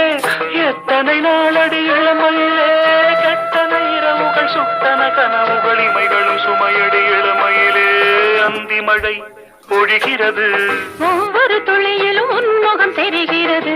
இளமயிலே எத்தனை நாளடி இளமயிலே கெட்டன இரவுகள் சுட்டன கனவுகள் இமைகளும் சுமையடி இளமயிலே அந்தி மழை பொழிகிறது ஒவ்வொரு துளியிலும் உன்முகம் தெரிகிறது